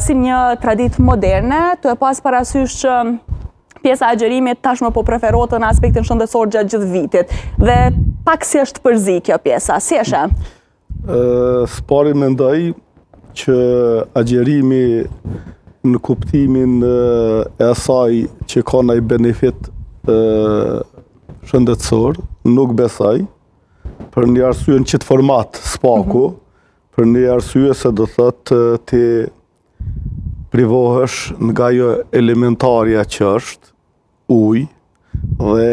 si një traditë moderne, të pas parasysh që pjesa e agjerimit tashmë po preferohet në aspektin shëndetësor gjatë gjithë vitit. Dhe pak si është përzi kjo pjesa, si eshe? Spari mendoj që agjerimi në kuptimin e asaj që ka ndaj benefit shëndetësor, nuk besaj, për një arsye në qitë format spaku, për një arsye se do thotë ti privohesh nga jo elementarja që është ujë, dhe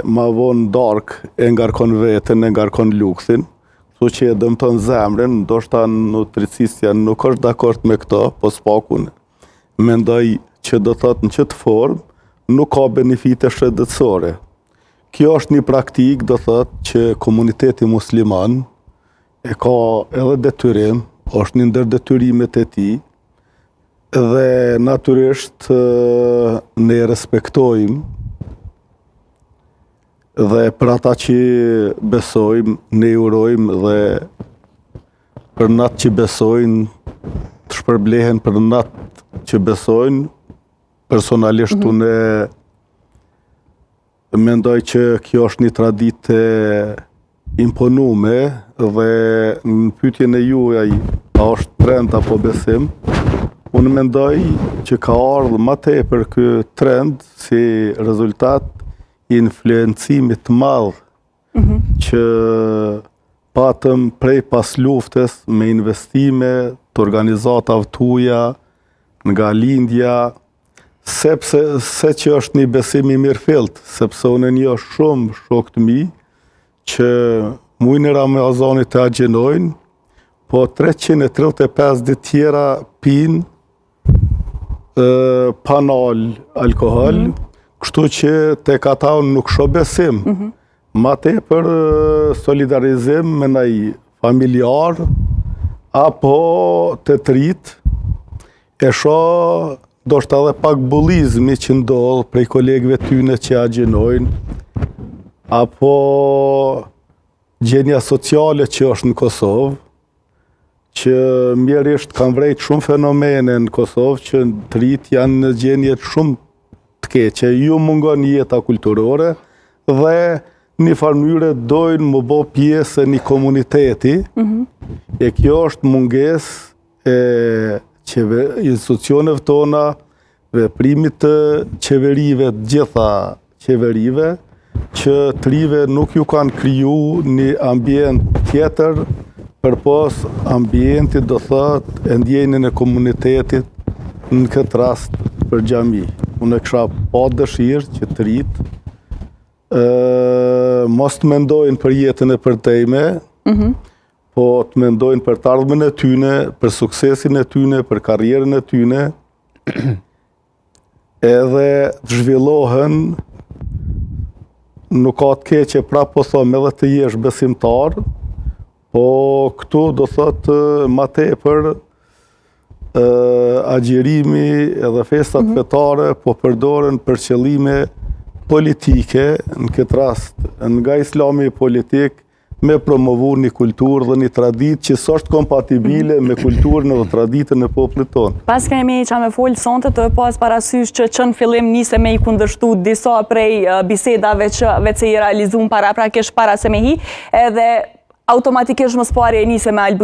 ma vonë dark e ngarkon veten, e ngarkon luksin, kështu që e dëmton zemrën, ndoshta nutricistja nuk është dakord me këto, po spakun mendoj që do thotë në qëtë formë nuk ka benefite shëndetësore. Kjo është një praktik, do thotë, që komuniteti musliman e ka edhe detyrim, është një ndër detyrimet e tij, dhe natyrisht ne respektojmë dhe për ata që besojmë, ne urojmë dhe për natë që besojnë, të shpërblehen për natë që besojnë, personalisht unë mendoj që kjo është një traditë imponume dhe në pyetjen e juaj a është trend apo besim, unë mendoj që ka ardhur më tepër ky trend si rezultat i influencimit të madh që patëm prej pas luftës me investime të organizatave tuaja nga lindja, sepse që është një besim i mirëfillt, sepse unë njoh shumë shokë të mi që muajin e Ramazanit të agjenojnë, po 335 ditë tjera pinë panal alkohol, kështu që tek ata unë nuk shoh besim, ma tepër solidarizim me ndaj familjar apo të trit, e shoh ndoshta edhe pak bullizmi që ndodh prej kolegëve tyne që agjenojnë, apo gjendja sociale që është në Kosovë, që mjerisht kanë vrejt shumë fenomene në Kosovë që të rritë janë në gjendje shumë të keqe, ju mungon jeta kulturore dhe një farmyre dojnë më bo pjesë e një komuniteti, e kjo është munges e institucioneve tona, veprimit të qeverive, gjitha qeverive, që të rive nuk ju kanë kriju një ambient tjetër përpos ambientit do thot e ndjenjën e komunitetit në këtë rast për xhami. Unë e kisha pa dëshirë që të rritë mos të mendojnë për jetën e përtejme, po të mendojnë për të ardhmen e tyne, për suksesin e tyne, për karrierën e tyne, edhe të zhvillohen, nuk ka të keqe, pra po thom edhe të jesh besimtar, po këtu do thotë ma tepër agjerimi edhe festat fetare po përdoren për qëllime politike, në këtë rast nga islami politik, me promovu një kulturë dhe një traditë që s'është kompatibile me kulturën dhe traditën e popullit tonë. Pas kemi qa me folë sonte të pas parasysh që në fillim nise me i kundërshtu disa prej bisedave që vetë se i realizun para prakesh para se me hi, edhe automatikisht më spari e nise me albuli.